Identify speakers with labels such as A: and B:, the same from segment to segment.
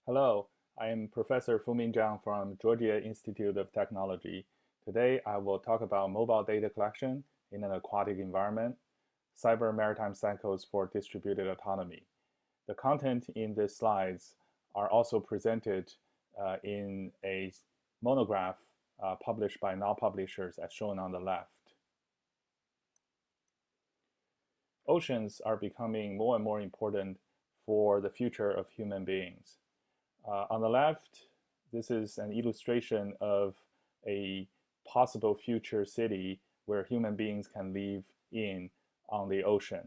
A: Hello, I am Professor Fumin Zhang from Georgia Institute of Technology. Today, I will talk about mobile data collection in an aquatic environment, cyber maritime cycles for distributed autonomy. The content in these slides are also presented in a monograph published by now publishers as shown on the left. Oceans are becoming more and more important for the future of human beings. On the left, this is an illustration of a possible future city where human beings can live in on the ocean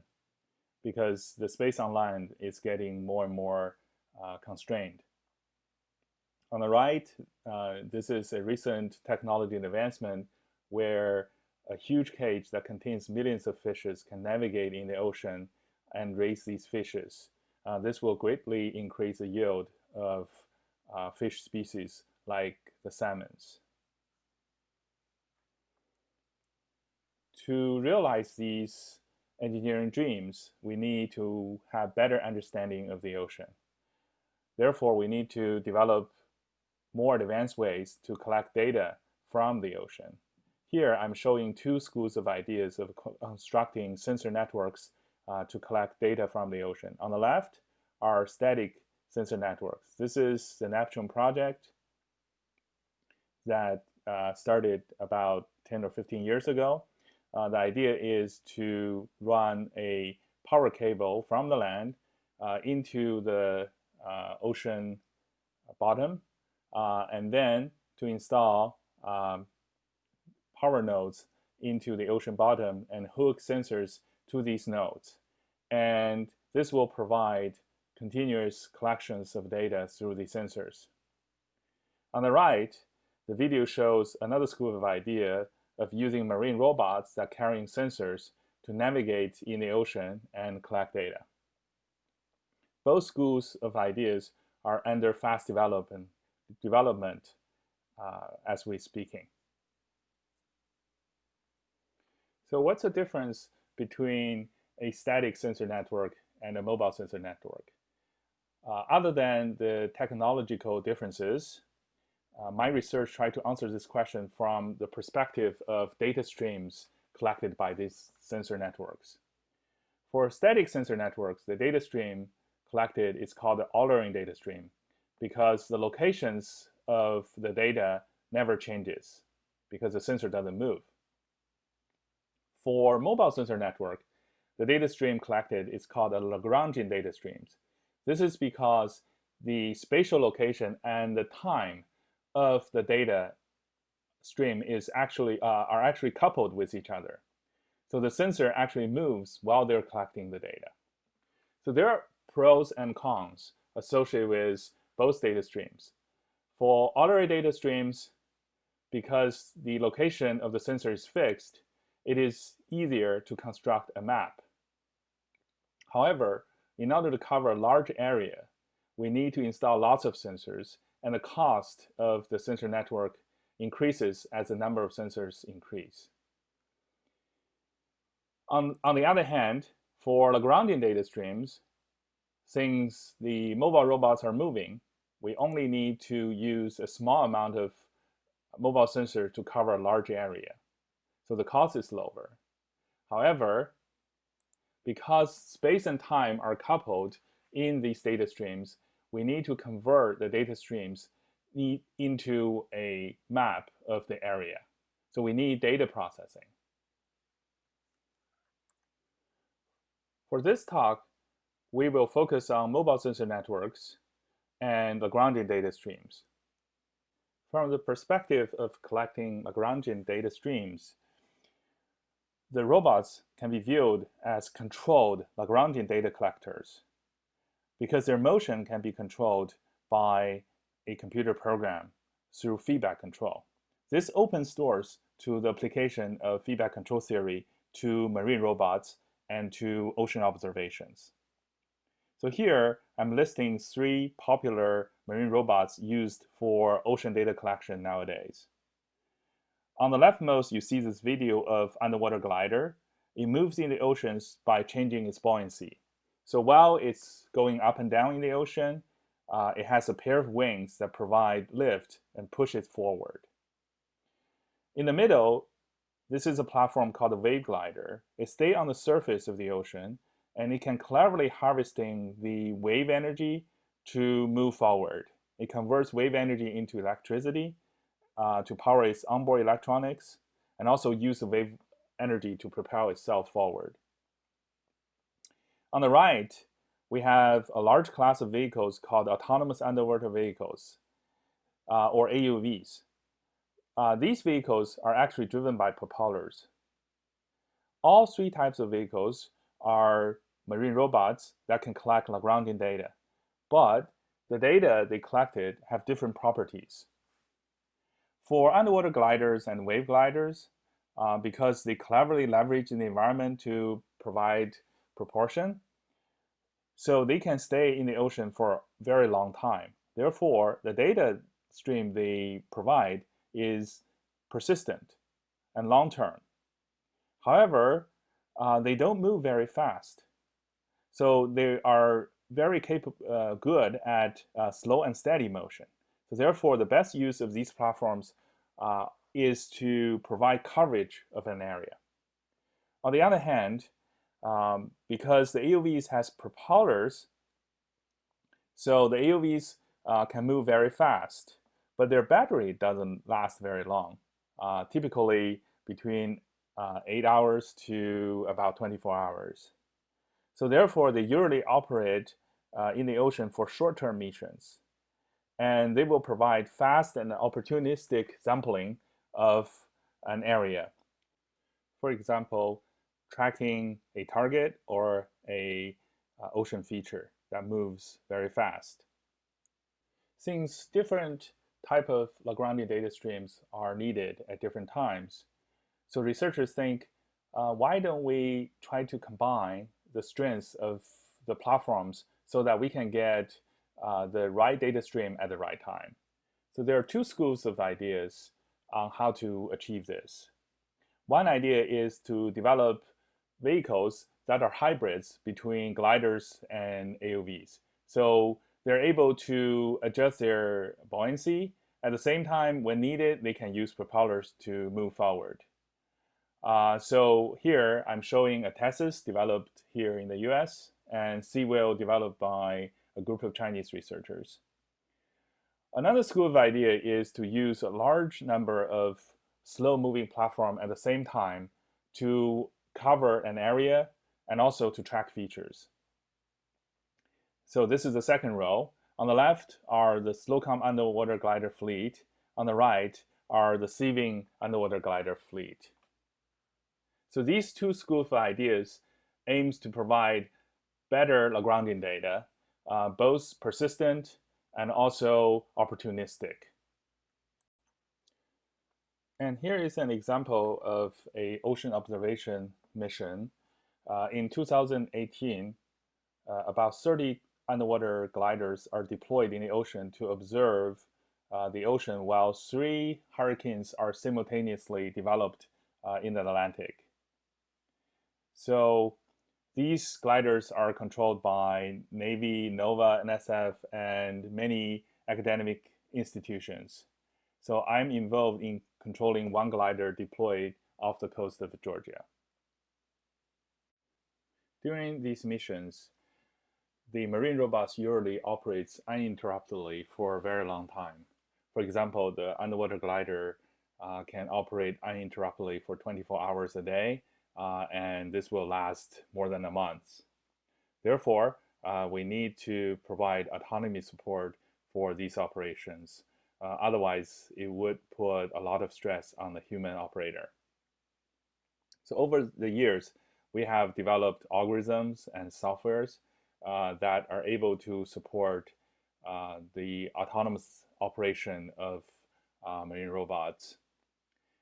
A: because the space on land is getting more and more constrained. On the right, this is a recent technology advancement where a huge cage that contains millions of fishes can navigate in the ocean and raise these fishes. This will greatly increase the yield of fish species like the salmons. To realize these engineering dreams, we need to have better understanding of the ocean. Therefore, we need to develop more advanced ways to collect data from the ocean. Here, I'm showing two schools of ideas of constructing sensor networks to collect data from the ocean. On the left are static sensor networks. This is the Neptune project that started about 10 or 15 years ago. The idea is to run a power cable from the land into the ocean bottom, and then to install power nodes into the ocean bottom and hook sensors to these nodes. And this will provide continuous collections of data through the sensors. On the right, the video shows another school of idea of using marine robots that carrying sensors to navigate in the ocean and collect data. Both schools of ideas are under fast development as we're speaking. So what's the difference between a static sensor network and a mobile sensor network? Other than the technological differences, my research tried to answer this question from the perspective of data streams collected by these sensor networks. For static sensor networks, the data stream collected is called the ordering data stream because the locations of the data never changes because the sensor doesn't move. For mobile sensor network, the data stream collected is called a Lagrangian data streams. This is because the spatial location and the time of the data stream are actually coupled with each other. So the sensor actually moves while they're collecting the data. So there are pros and cons associated with both data streams. For ordinary data streams, because the location of the sensor is fixed, it is easier to construct a map. However, in order to cover a large area, we need to install lots of sensors, and the cost of the sensor network increases as the number of sensors increase. On the other hand, for Lagrangian data streams, since the mobile robots are moving, we only need to use a small amount of mobile sensor to cover a large area. So the cost is lower. However, because space and time are coupled in these data streams, we need to convert the data streams into a map of the area. So we need data processing. For this talk, we will focus on mobile sensor networks and Lagrangian data streams. From the perspective of collecting Lagrangian data streams, the robots can be viewed as controlled Lagrangian data collectors because their motion can be controlled by a computer program through feedback control. This opens doors to the application of feedback control theory to marine robots and to ocean observations. So here, I'm listing 3 popular marine robots used for ocean data collection nowadays. On the leftmost, you see this video of underwater glider. It moves in the oceans by changing its buoyancy. So while it's going up and down in the ocean, it has a pair of wings that provide lift and push it forward. In the middle, this is a platform called a wave glider. It stays on the surface of the ocean, and it can cleverly harvesting the wave energy to move forward. It converts wave energy into electricity to power its onboard electronics, and also use the wave energy to propel itself forward. On the right, we have a large class of vehicles called autonomous underwater vehicles, or AUVs. These vehicles are actually driven by propellers. All three types of vehicles are marine robots that can collect Lagrangian data, but the data they collected have different properties. For underwater gliders and wave gliders, because they cleverly leverage the environment to provide propulsion, so they can stay in the ocean for a very long time. Therefore, the data stream they provide is persistent and long-term. However, they don't move very fast. So they are very good at slow and steady motion. So therefore, the best use of these platforms is to provide coverage of an area. On the other hand, because the AUVs has propellers, so the AUVs can move very fast, but their battery doesn't last very long, typically between 8 hours to about 24 hours. So therefore, they usually operate in the ocean for short-term missions. And they will provide fast and opportunistic sampling of an area. For example, tracking a target or a ocean feature that moves very fast. Since different type of Lagrangian data streams are needed at different times, so researchers think, why don't we try to combine the strengths of the platforms so that we can get the right data stream at the right time? So there are two schools of ideas on how to achieve this. One idea is to develop vehicles that are hybrids between gliders and AUVs. So they're able to adjust their buoyancy. At the same time, when needed, they can use propellers to move forward. So here I'm showing a Tessus developed here in the US and Seawhale developed by a group of Chinese researchers. Another school of idea is to use a large number of slow-moving platforms at the same time to cover an area and also to track features. So this is the second row. On the left are the Slocum underwater glider fleet. On the right are the Seawing underwater glider fleet. So these two schools of ideas aims to provide better Lagrangian data, both persistent and also opportunistic. And here is an example of an ocean observation mission. In 2018, about 30 underwater gliders are deployed in the ocean to observe the ocean while 3 hurricanes are simultaneously developed in the Atlantic. So these gliders are controlled by Navy, NOAA, NSF, and many academic institutions. So I'm involved in controlling one glider deployed off the coast of Georgia. During these missions, the marine robots usually operates uninterruptedly for a very long time. For example, the underwater glider can operate uninterruptedly for 24 hours a day, and this will last more than a month. Therefore, we need to provide autonomy support for these operations. Otherwise, it would put a lot of stress on the human operator. So over the years, we have developed algorithms and softwares that are able to support the autonomous operation of marine robots.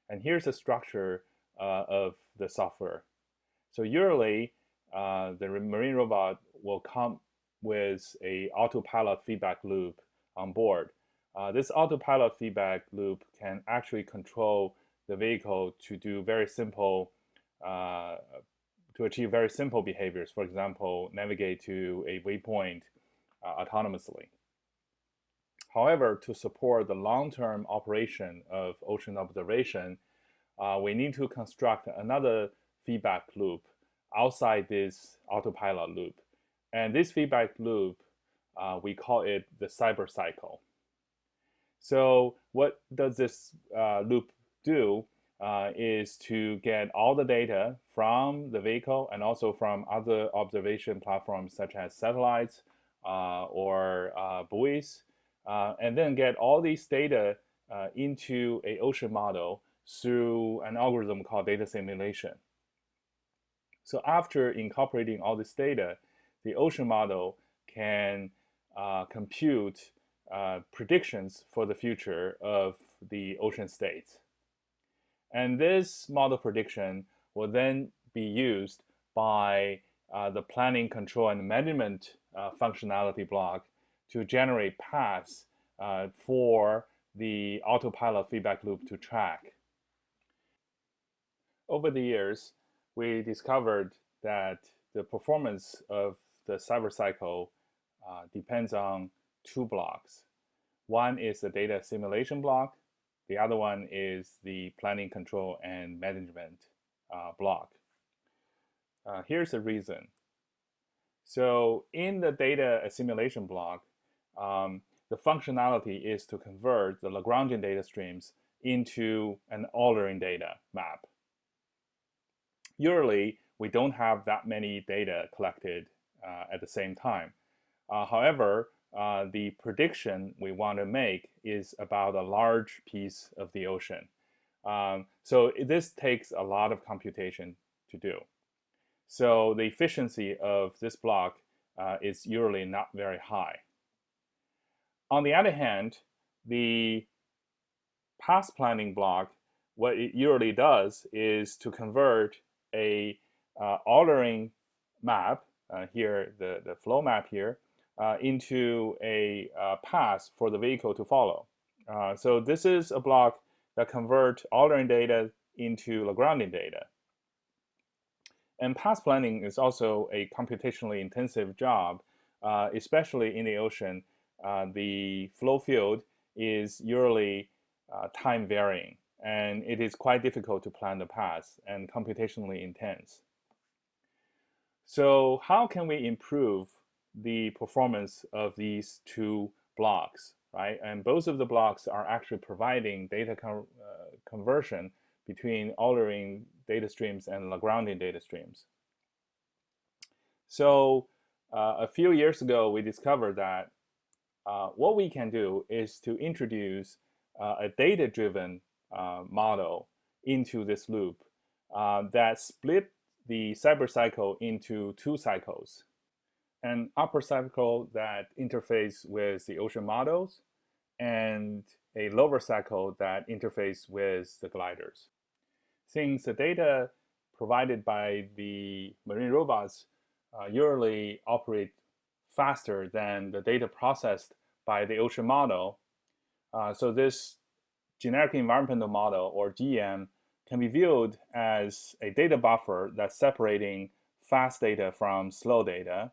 A: And here's the structure of the software. So usually, the marine robot will come with an autopilot feedback loop on board. This autopilot feedback loop can actually control the vehicle to do very simple, to achieve very simple behaviors. For example, navigate to a waypoint autonomously. However, to support the long-term operation of ocean observation, we need to construct another feedback loop outside this autopilot loop. And this feedback loop, we call it the cyber cycle. So what does this loop do is to get all the data from the vehicle and also from other observation platforms such as satellites or buoys, and then get all these data into an ocean model through an algorithm called data simulation. So after incorporating all this data, the ocean model can compute predictions for the future of the ocean states. And this model prediction will then be used by the planning, control, and management functionality block to generate paths for the autopilot feedback loop to track. Over the years, we discovered that the performance of the cyber cycle depends on two blocks. One is the data simulation block. The other one is the planning, control, and management block. Here's the reason. So in the data assimilation block, the functionality is to convert the Lagrangian data streams into an ordering data map. Usually, we don't have that many data collected at the same time. However, the prediction we want to make is about a large piece of the ocean. So this takes a lot of computation to do. So the efficiency of this block is usually not very high. On the other hand, the path planning block, what it usually does is to convert a ordering map, here the flow map here, into a path for the vehicle to follow. So this is a block that converts ordering data into Lagrangian data. And path planning is also a computationally intensive job, especially in the ocean. The flow field is usually time varying, and it is quite difficult to plan the paths and computationally intense. So how can we improve the performance of these two blocks, right? And both of the blocks are actually providing data conversion between ordering data streams and Lagrangian data streams. So a few years ago, we discovered that what we can do is to introduce a data-driven model into this loop that split the cyber cycle into two cycles. An upper cycle that interface with the ocean models and a lower cycle that interface with the gliders. Since the data provided by the marine robots usually operate faster than the data processed by the ocean model, so this generic environmental model, or GEM, can be viewed as a data buffer that's separating fast data from slow data,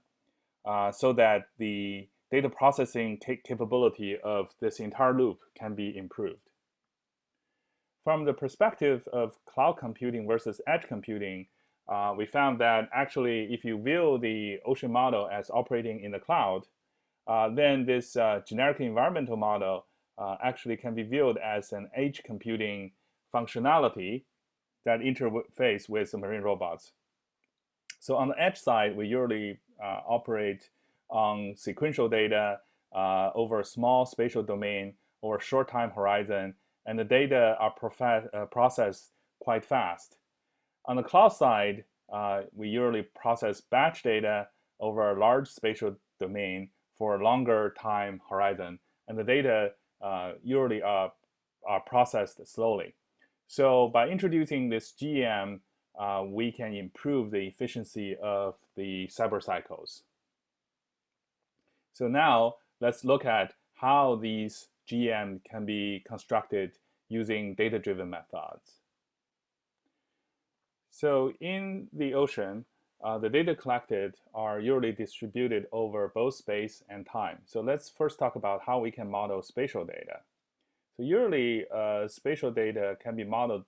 A: so that the data processing capability of this entire loop can be improved. From the perspective of cloud computing versus edge computing, we found that actually if you view the ocean model as operating in the cloud, then this generic environmental model actually can be viewed as an edge computing functionality that interface with the marine robots. So on the edge side, we usually operate on sequential data over a small spatial domain or short time horizon, and the data are processed quite fast. On the cloud side, we usually process batch data over a large spatial domain for a longer time horizon, and the data usually are processed slowly. So by introducing this GEM, we can improve the efficiency of the cyber cycles. So now let's look at how these GEM can be constructed using data-driven methods. So in the ocean, the data collected are usually distributed over both space and time. So let's first talk about how we can model spatial data. So usually, spatial data can be modeled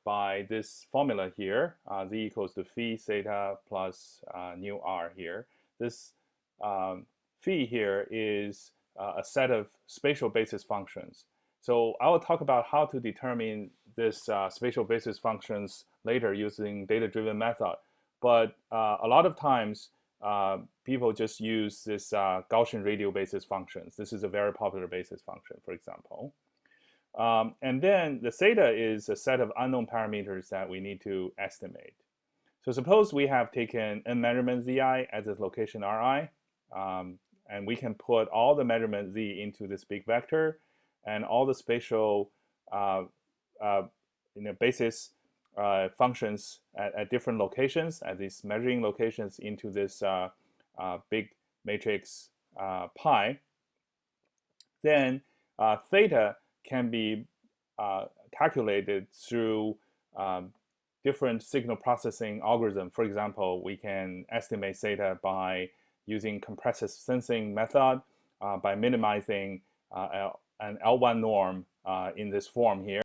A: by this formula here, z equals to phi theta plus nu r here. This phi here is a set of spatial basis functions. So I will talk about how to determine this spatial basis functions later using data-driven method. But a lot of times, people just use this Gaussian radial basis functions. This is a very popular basis function, for example. And then the theta is a set of unknown parameters that we need to estimate. So suppose we have taken n measurement zi at this location ri, and we can put all the measurement z into this big vector, and all the spatial basis functions at different locations, at these measuring locations, into this big matrix pi. Then theta can be calculated through different signal processing algorithm. For example, we can estimate theta by using compressive sensing method by minimizing an L1 norm in this form here.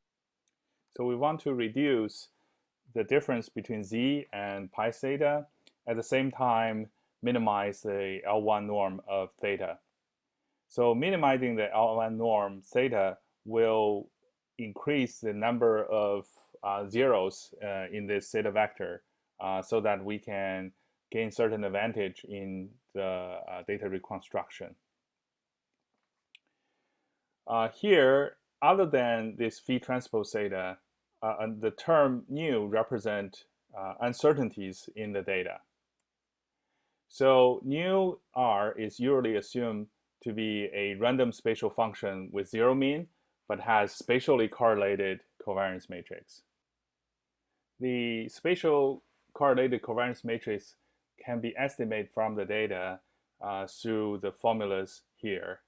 A: So we want to reduce the difference between z and pi theta, at the same time minimize the L1 norm of theta. So minimizing the L1 norm theta will increase the number of zeros in this theta vector so that we can gain certain advantage in the data reconstruction. Here, other than this phi transpose theta, the term nu represent uncertainties in the data. So nu r is usually assumed to be a random spatial function with zero mean, but has spatially correlated covariance matrix. The spatial correlated covariance matrix can be estimated from the data through the formulas here.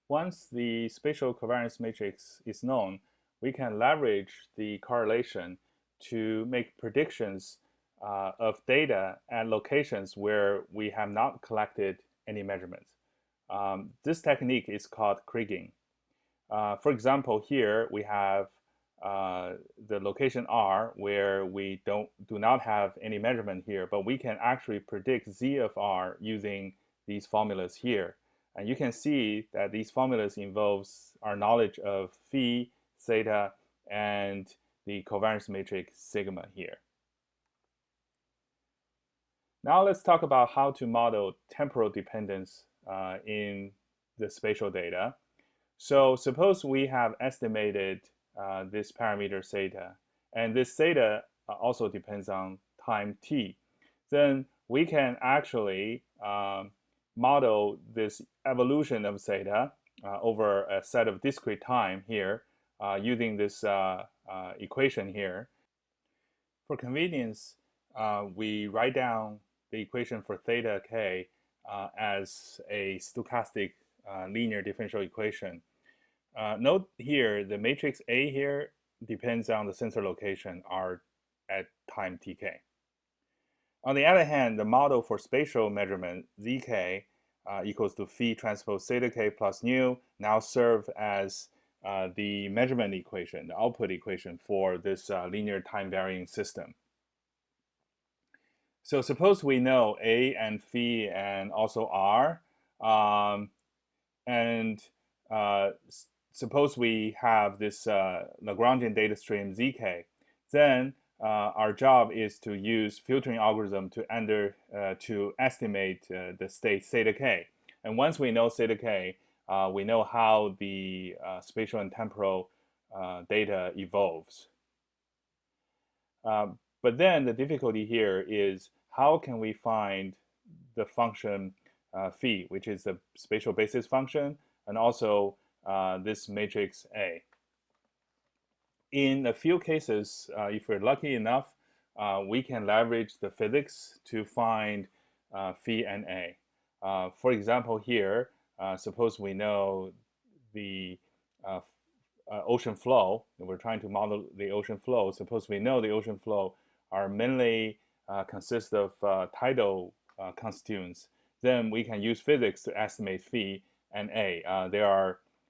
A: Once the spatial covariance matrix is known, we can leverage the correlation to make predictions of data at locations where we have not collected any measurements. This technique is called kriging. For example, here we have the location R where we do not have any measurement here, but we can actually predict Z of R using these formulas here. And you can see that these formulas involves our knowledge of phi, theta, and the covariance matrix sigma here. Now let's talk about how to model temporal dependence in the spatial data. So suppose we have estimated this parameter theta, and this theta also depends on time t. Then we can actually model this evolution of theta over a set of discrete time here using this equation here. For convenience, we write down the equation for theta k as a stochastic linear differential equation. Note here, the matrix A here depends on the sensor location R at time tk. On the other hand, the model for spatial measurement zk equals to phi transpose theta k plus nu now serve as the measurement equation, the output equation for this linear time varying system. So suppose we know A and phi and also R, and suppose we have this Lagrangian data stream zk, then our job is to use filtering algorithm to estimate the state theta k. And once we know theta k, we know how the spatial and temporal data evolves. But then the difficulty here is how can we find the function phi, which is the spatial basis function, and also this matrix A. In a few cases, if we're lucky enough, we can leverage the physics to find phi and A. For example, here, suppose we know the ocean flow, and we're trying to model the ocean flow. Suppose we know the ocean flow are mainly consists of tidal constituents, then we can use physics to estimate phi and a.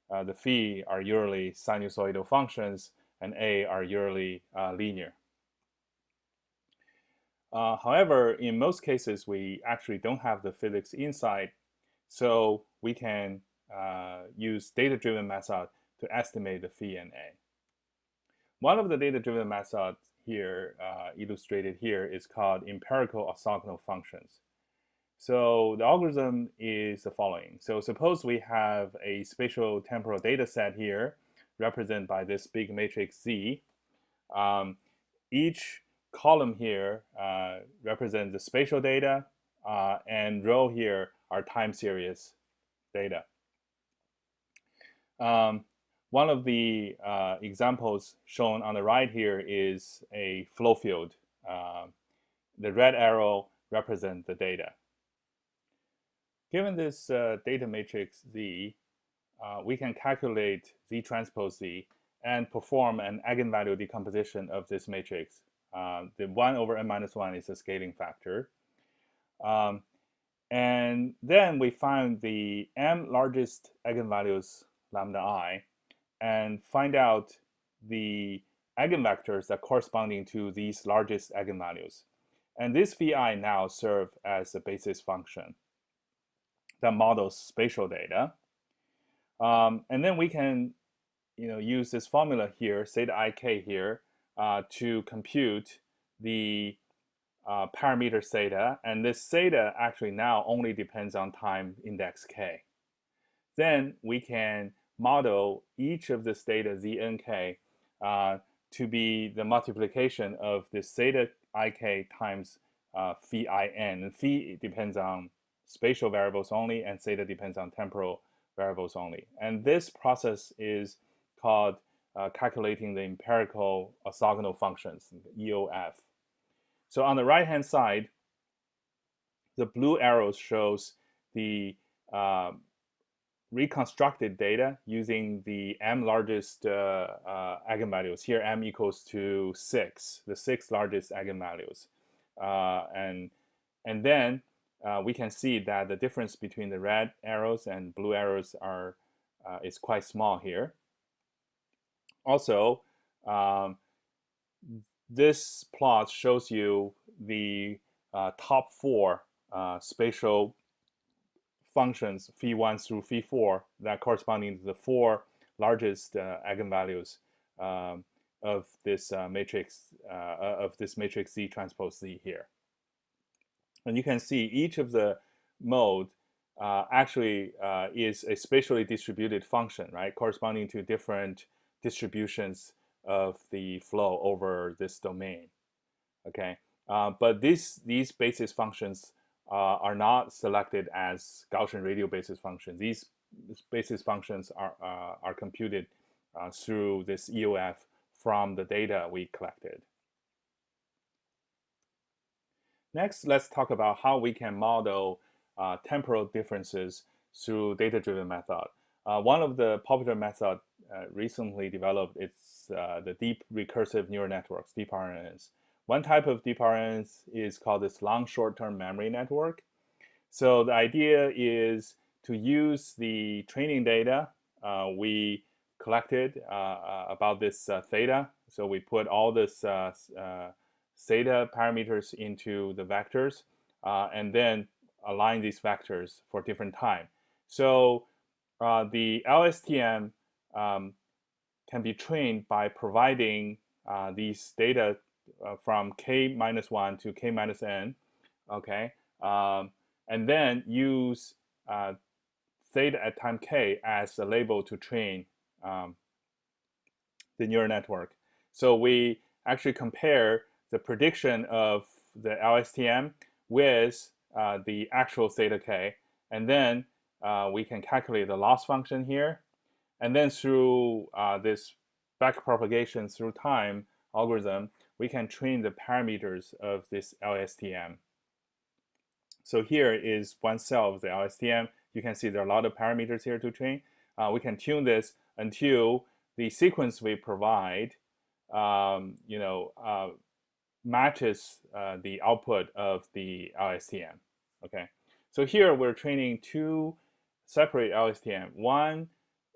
A: The phi are usually sinusoidal functions, and a are usually linear. However, in most cases, we actually don't have the physics insight, so we can use data-driven method to estimate the phi and a. One of the data-driven methods here, illustrated here, is called empirical orthogonal functions. So the algorithm is the following. So suppose we have a spatial temporal data set here, represented by this big matrix Z. Each column here represents the spatial data, and row here are time series data. One of the examples shown on the right here is a flow field. The red arrow represents the data. Given this data matrix Z, we can calculate Z transpose Z and perform an eigenvalue decomposition of this matrix. The 1 over n minus 1 is a scaling factor. And then we find the m largest eigenvalues, lambda I, and find out the eigenvectors that corresponding to these largest eigenvalues. And this vi now serve as a basis function that models spatial data. And then we can use this formula here, theta ik here, to compute the parameter theta. And this theta actually now only depends on time index k. Then we can model each of this data znk to be the multiplication of this theta ik times phi in. And phi depends on spatial variables only, and theta depends on temporal variables only. And this process is called calculating the empirical orthogonal functions, EOF. So on the right-hand side, the blue arrows shows the reconstructed data using the m largest eigenvalues. Here m equals to 6, the 6 largest eigenvalues. And then we can see that the difference between the red arrows and blue arrows is quite small here. Also, this plot shows you the top 4 spatial functions, phi1 through phi4, that corresponding to the 4 largest eigenvalues of this matrix Z transpose Z here. And you can see each of the mode actually is a spatially distributed function, right, corresponding to different distributions of the flow over this domain. Okay, but these basis functions are not selected as Gaussian radial basis functions. These basis functions are computed through this EOF from the data we collected. Next, let's talk about how we can model temporal differences through data-driven method. One of the popular methods recently developed is the deep recursive neural networks, deep RNNs. One type of deep RNNs is called this long short-term memory network. So the idea is to use the training data we collected about this theta. So we put all this theta parameters into the vectors and then align these vectors for different time. So the LSTM can be trained by providing these data from k-1 to k-n, okay? And then use theta at time k as a label to train the neural network. So we actually compare the prediction of the LSTM with the actual theta k, and then we can calculate the loss function here. And then through this backpropagation through time algorithm, we can train the parameters of this LSTM. So here is one cell of the LSTM. You can see there are a lot of parameters here to train. We can tune this until the sequence we provide, matches the output of the LSTM. Okay, so here we're training two separate LSTM. One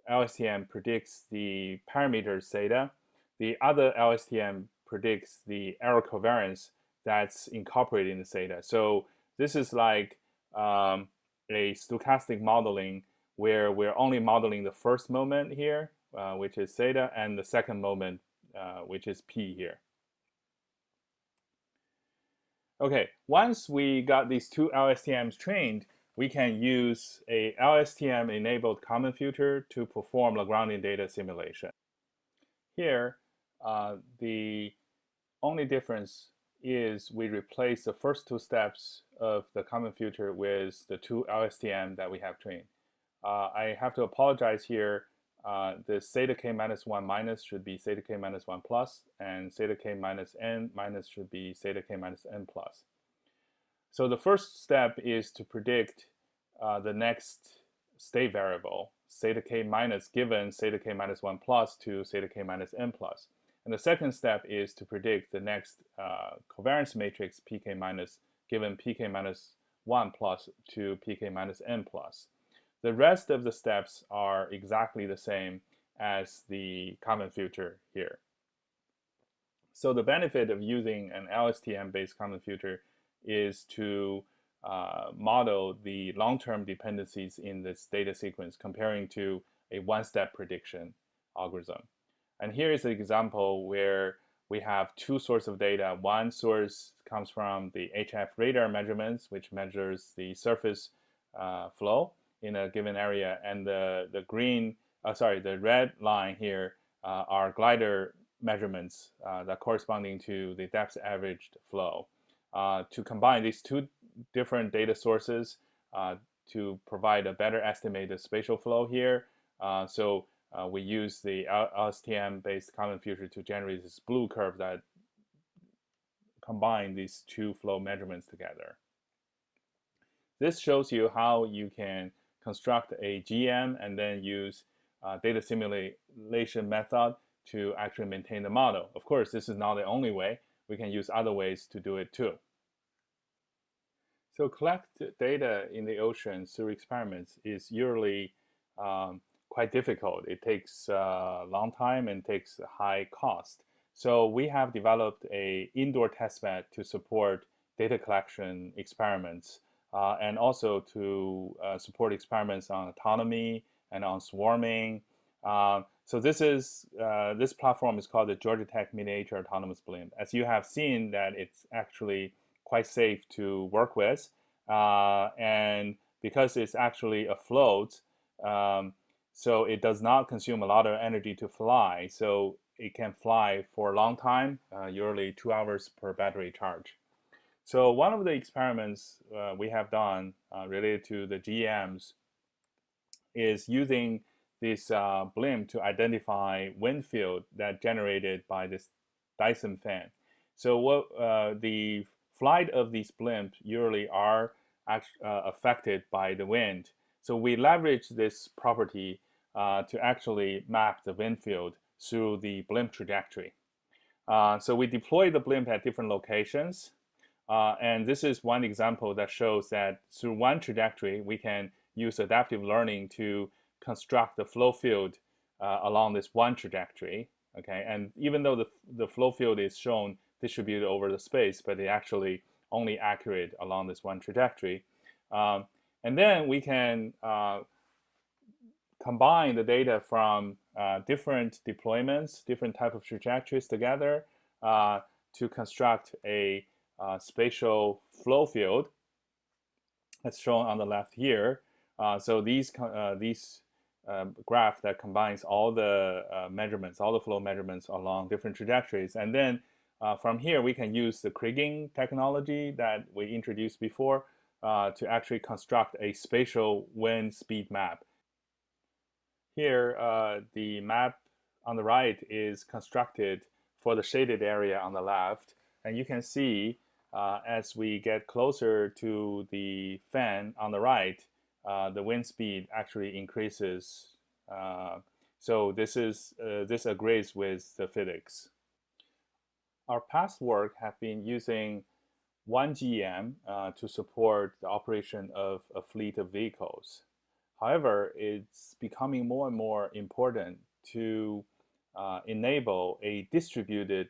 A: LSTM predicts the parameter theta. The other LSTM predicts the error covariance that's incorporated in the theta. So this is like a stochastic modeling where we're only modeling the first moment here, which is theta, and the second moment, which is p here. Okay, once we got these two LSTMs trained, we can use a LSTM-enabled common filter to perform Lagrangian data simulation. Here, the only difference is we replace the first two steps of the common filter with the two LSTM that we have trained. I have to apologize here. The theta k minus 1 minus should be theta k minus 1 plus, and theta k minus n minus should be theta k minus n plus. So the first step is to predict the next state variable, theta k minus, given theta k minus 1 plus to theta k minus n plus. And the second step is to predict the next covariance matrix pk minus, given pk minus 1 plus to pk minus n plus. The rest of the steps are exactly the same as the common filter here. So the benefit of using an LSTM-based common filter is to model the long-term dependencies in this data sequence comparing to a one-step prediction algorithm. And here is an example where we have two sources of data. One source comes from the HF radar measurements, which measures the surface flow in a given area, and the red line here are glider measurements that corresponding to the depth averaged flow. To combine these two different data sources to provide a better estimated spatial flow here. We use the LSTM-based common filter to generate this blue curve that combine these two flow measurements together. This shows you how you can construct a GM and then use data simulation method to actually maintain the model. Of course, this is not the only way. We can use other ways to do it too. So collect data in the ocean through experiments is usually quite difficult. It takes a long time and takes a high cost. So we have developed an indoor testbed to support data collection experiments and also to support experiments on autonomy and on swarming. So this platform is called the Georgia Tech Miniature Autonomous Blimp. As you have seen, that it's actually quite safe to work with, and because it's actually afloat, so it does not consume a lot of energy to fly. So it can fly for a long time, usually 2 hours per battery charge. So one of the experiments we have done related to the GMs is using this blimp to identify wind field that generated by this Dyson fan. So the flight of these blimps usually are affected by the wind. So we leverage this property to actually map the wind field through the blimp trajectory. So we deploy the blimp at different locations. And this is one example that shows that through one trajectory, we can use adaptive learning to construct the flow field along this one trajectory. Okay, and even though the flow field is shown distributed over the space, but it actually only accurate along this one trajectory. And then we can combine the data from different deployments, different type of trajectories together to construct a spatial flow field that's shown on the left here. So these graph that combines all the measurements, all the flow measurements along different trajectories. And then from here, we can use the kriging technology that we introduced before to actually construct a spatial wind speed map. Here, the map on the right is constructed for the shaded area on the left. And you can see as we get closer to the fan on the right, the wind speed actually increases. So this agrees with the physics. Our past work have been using one GM to support the operation of a fleet of vehicles. However, it's becoming more and more important to enable a distributed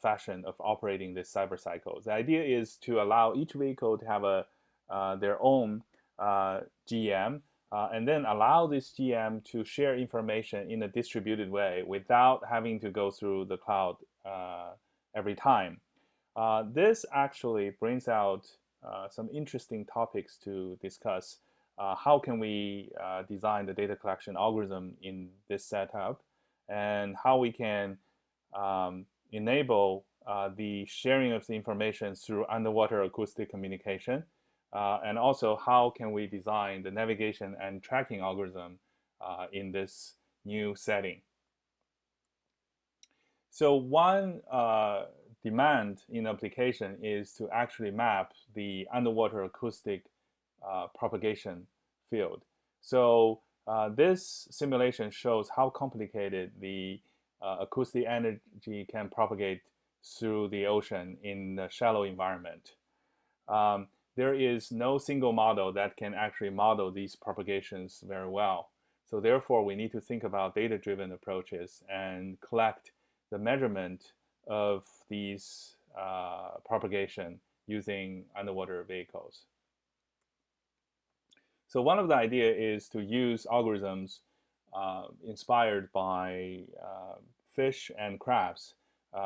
A: fashion of operating this cyber cycles. The idea is to allow each vehicle to have their own GM, and then allow this GM to share information in a distributed way without having to go through the cloud every time. This actually brings out some interesting topics to discuss. How can we design the data collection algorithm in this setup, and how we can enable the sharing of the information through underwater acoustic communication, and also how can we design the navigation and tracking algorithm in this new setting. So one demand in application is to actually map the underwater acoustic propagation field. So this simulation shows how complicated the acoustic energy can propagate through the ocean in a shallow environment. There is no single model that can actually model these propagations very well. So therefore, we need to think about data-driven approaches and collect the measurement of these propagation using underwater vehicles. So one of the ideas is to use algorithms inspired by fish and crabs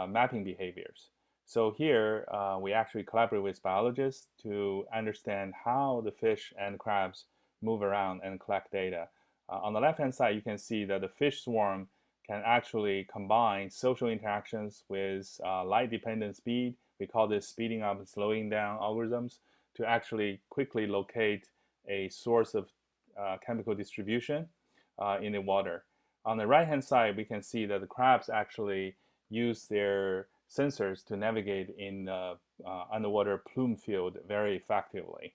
A: mapping behaviors. So here we actually collaborate with biologists to understand how the fish and crabs move around and collect data. On the left-hand side, you can see that the fish swarm can actually combine social interactions with light-dependent speed. We call this speeding up and slowing down algorithms to actually quickly locate a source of chemical distribution in the water. On the right-hand side, we can see that the crabs actually use their sensors to navigate in the underwater plume field very effectively.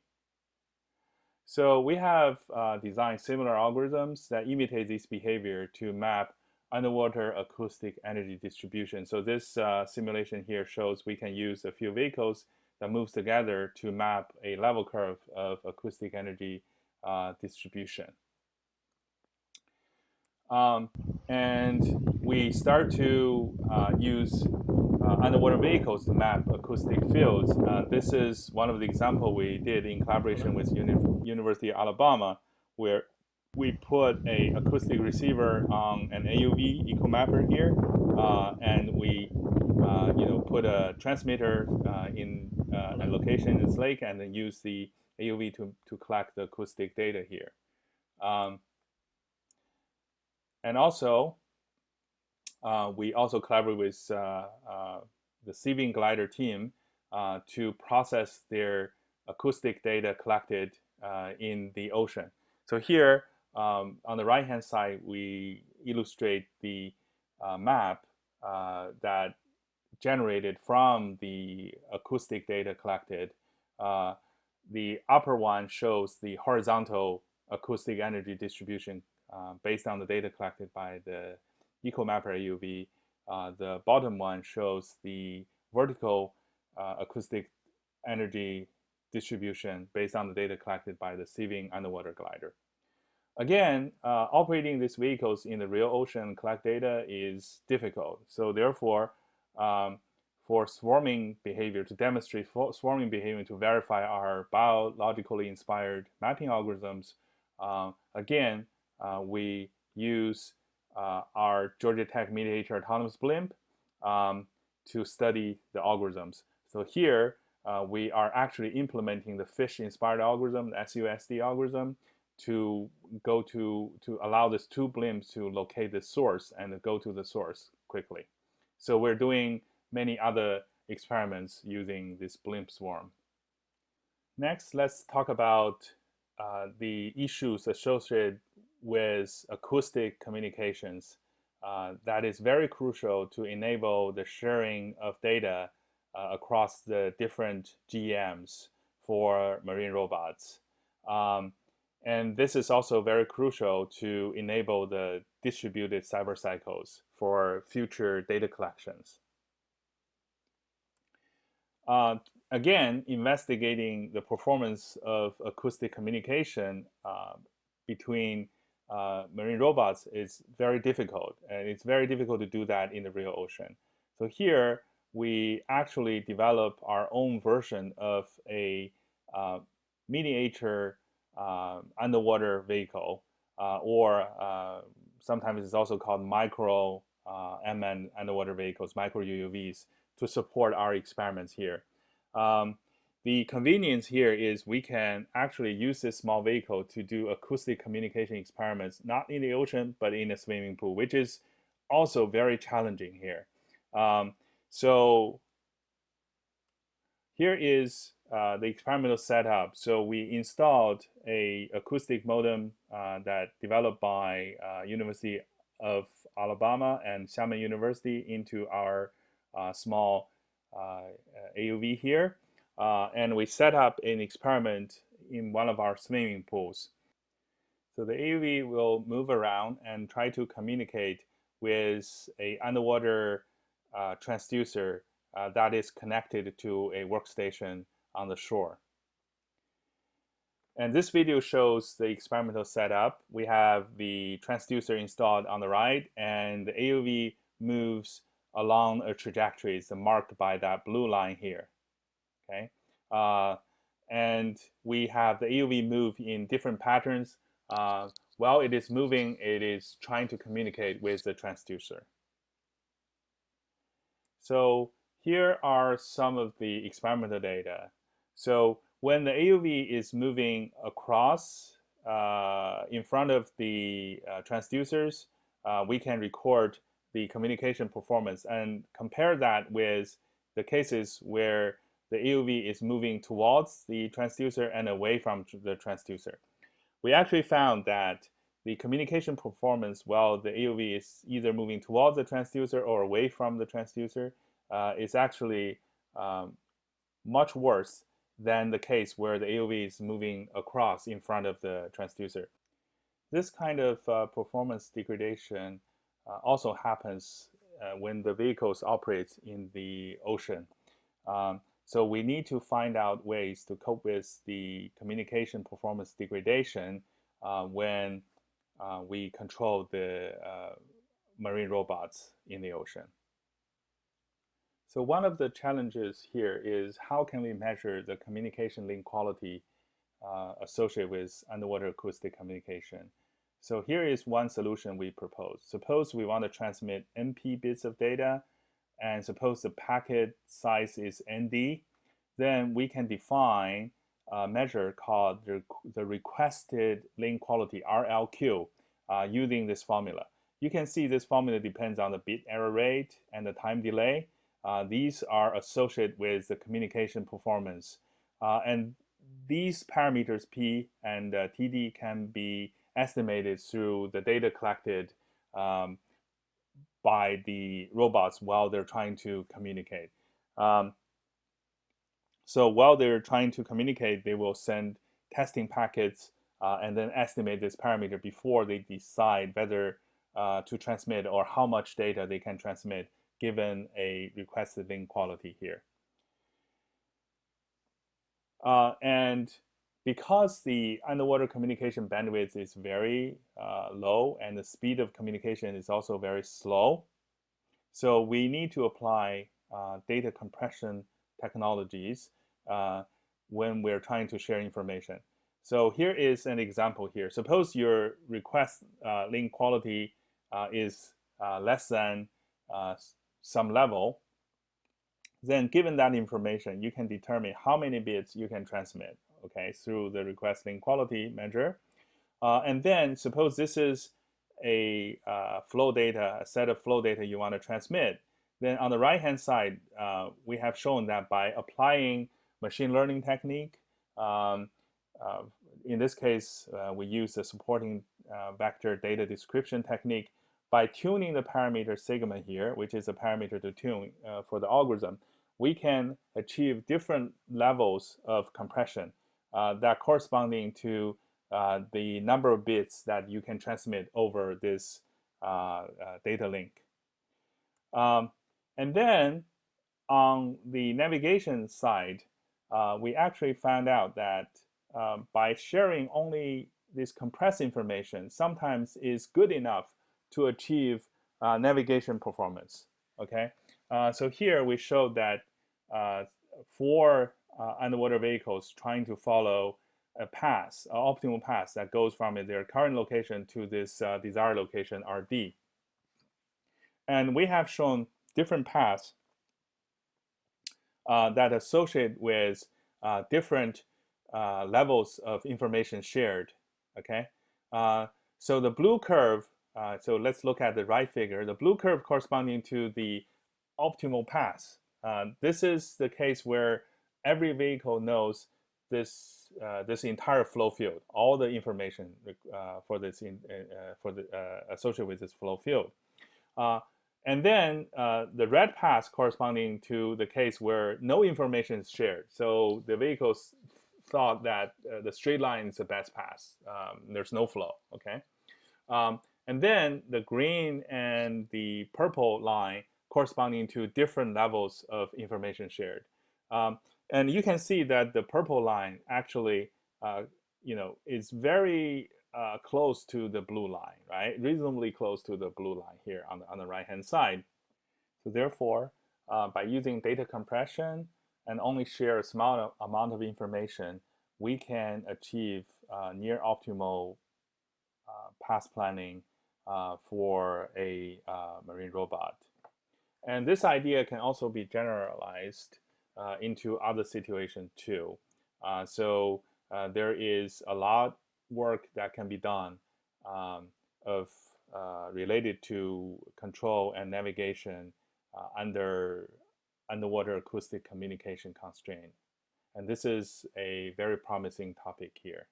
A: So we have designed similar algorithms that imitate this behavior to map underwater acoustic energy distribution. So this simulation here shows we can use a few vehicles that moves together to map a level curve of acoustic energy distribution. And we start to use underwater vehicles to map acoustic fields. This is one of the examples we did in collaboration with University of Alabama, where we put a acoustic receiver on an AUV EcoMapper here, and we put a transmitter in a location in this lake, and then use the AUV to collect the acoustic data here. And also, we also collaborate with the Seaving Glider team to process their acoustic data collected in the ocean. So here, on the right-hand side, we illustrate the map that generated from the acoustic data collected. The upper one shows the horizontal acoustic energy distribution based on the data collected by the EcoMapper AUV. The bottom one shows the vertical acoustic energy distribution based on the data collected by the Seaving underwater glider. Again, operating these vehicles in the real ocean and collect data is difficult. So therefore, for swarming behavior, to demonstrate swarming behavior to verify our biologically inspired mapping algorithms, again, we use our Georgia Tech mediator autonomous blimp to study the algorithms. So here, we are actually implementing the fish-inspired algorithm, the SUSD algorithm, to allow these two blimps to locate the source and go to the source quickly. So we're doing many other experiments using this blimp swarm. Next, let's talk about the issues associated with acoustic communications that is very crucial to enable the sharing of data across the different GMs for marine robots. And this is also very crucial to enable the distributed cyber cycles for future data collections. Again, investigating the performance of acoustic communication between marine robots is very difficult, and it's very difficult to do that in the real ocean. So here, we actually develop our own version of a uh, miniature underwater vehicle, or sometimes it's also called micro MN underwater vehicles, micro UUVs, to support our experiments here. Um, the convenience here is we can actually use this small vehicle to do acoustic communication experiments, not in the ocean, but in a swimming pool, which is also very challenging here. Um, so here is the experimental setup. So we installed a acoustic modem that developed by University of Alabama and Xiamen University into our small AUV here. And we set up an experiment in one of our swimming pools. So the AUV will move around and try to communicate with a underwater transducer that is connected to a workstation on the shore. And this video shows the experimental setup. We have the transducer installed on the right, and the AUV moves along a trajectory. It's marked by that blue line here. Okay, and we have the AUV move in different patterns. While it is moving, it is trying to communicate with the transducer. So here are some of the experimental data. So when the AUV is moving across in front of the transducers, we can record the communication performance and compare that with the cases where the AUV is moving towards the transducer and away from the transducer. We actually found that the communication performance while the AUV is either moving towards the transducer or away from the transducer is actually much worse than the case where the AUV is moving across in front of the transducer. This kind of performance degradation also happens when the vehicles operate in the ocean. So we need to find out ways to cope with the communication performance degradation when we control the marine robots in the ocean. So one of the challenges here is how can we measure the communication link quality associated with underwater acoustic communication. So here is one solution we propose. Suppose we want to transmit MP bits of data, and suppose the packet size is ND, then we can define a measure called the requested link quality, RLQ, using this formula. You can see this formula depends on the bit error rate and the time delay. These are associated with the communication performance. And these parameters P and TD can be estimated through the data collected by the robots while they're trying to communicate. So while they're trying to communicate, they will send testing packets and then estimate this parameter before they decide whether to transmit or how much data they can transmit given a requested link quality here. And because the underwater communication bandwidth is very low and the speed of communication is also very slow, so we need to apply data compression technologies when we're trying to share information. So here is an example here. Suppose your request link quality is less than some level. Then given that information, you can determine how many bits you can transmit, okay, through the request link quality measure. And then suppose this is a flow data, a set of flow data you want to transmit. Then on the right-hand side, we have shown that by applying machine learning technique, in this case, we use the supporting vector data description technique. By tuning the parameter sigma here, which is a parameter to tune for the algorithm, we can achieve different levels of compression that corresponding to the number of bits that you can transmit over this data link. And then on the navigation side, we actually found out that by sharing only this compressed information, sometimes is good enough to achieve navigation performance. Okay, so here we showed that for underwater vehicles trying to follow a path, an optimal path that goes from their current location to this desired location, RD. And we have shown different paths that associate with different levels of information shared. Okay, uh, so the blue curve. So let's look at the right figure. The blue curve corresponding to the optimal path. This is the case where every vehicle knows this entire flow field, all the information for this associated with this flow field. Uh, and then the red path corresponding to the case where no information is shared. So the vehicles thought that the straight line is the best path. There's no flow. Okay. And then the green and the purple line corresponding to different levels of information shared. Um, and you can see that the purple line actually, is very close to the blue line, right? Reasonably close to the blue line here on the right-hand side. So therefore, by using data compression and only share a small amount of information, we can achieve near optimal path planning for a marine robot. And this idea can also be generalized into other situations too. There is a lot work that can be done of related to control and navigation under underwater acoustic communication constraint. And this is a very promising topic here.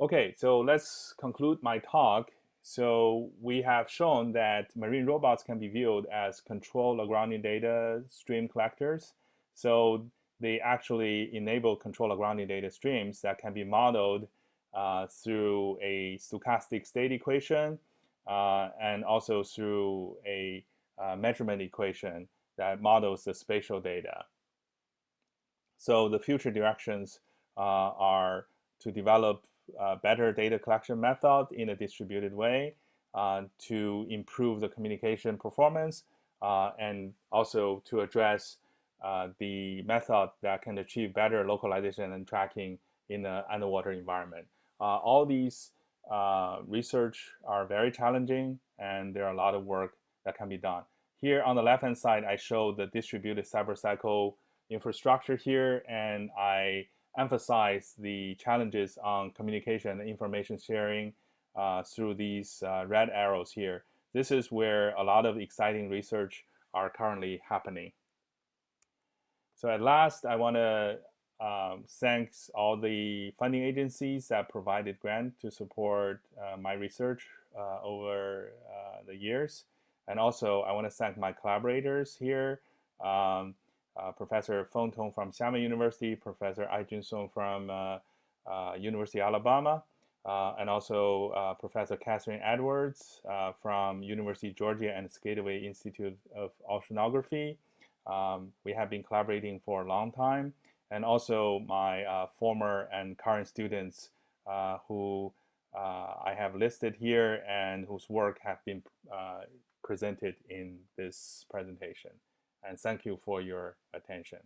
A: Okay, so let's conclude my talk. So we have shown that marine robots can be viewed as control Lagrangian data stream collectors. So they actually enable control Lagrangian data streams that can be modeled through a stochastic state equation and also through a measurement equation that models the spatial data. So the future directions are to develop better data collection method in a distributed way to improve the communication performance and also to address the method that can achieve better localization and tracking in the underwater environment. All these research are very challenging and there are a lot of work that can be done. Here on the left-hand side, I show the distributed cyber-cycle infrastructure here, and I emphasize the challenges on communication and information sharing through these red arrows here. This is where a lot of exciting research are currently happening. So at last, I want to thank all the funding agencies that provided grant to support my research over the years. And also, I want to thank my collaborators here, Professor Feng Tong from Xiamen University, Professor Ai Jun Song from University of Alabama, and also Professor Catherine Edwards from University of Georgia and Skidaway Institute of Oceanography. We have been collaborating for a long time, and also my former and current students who I have listed here and whose work have been presented in this presentation. And thank you for your attention.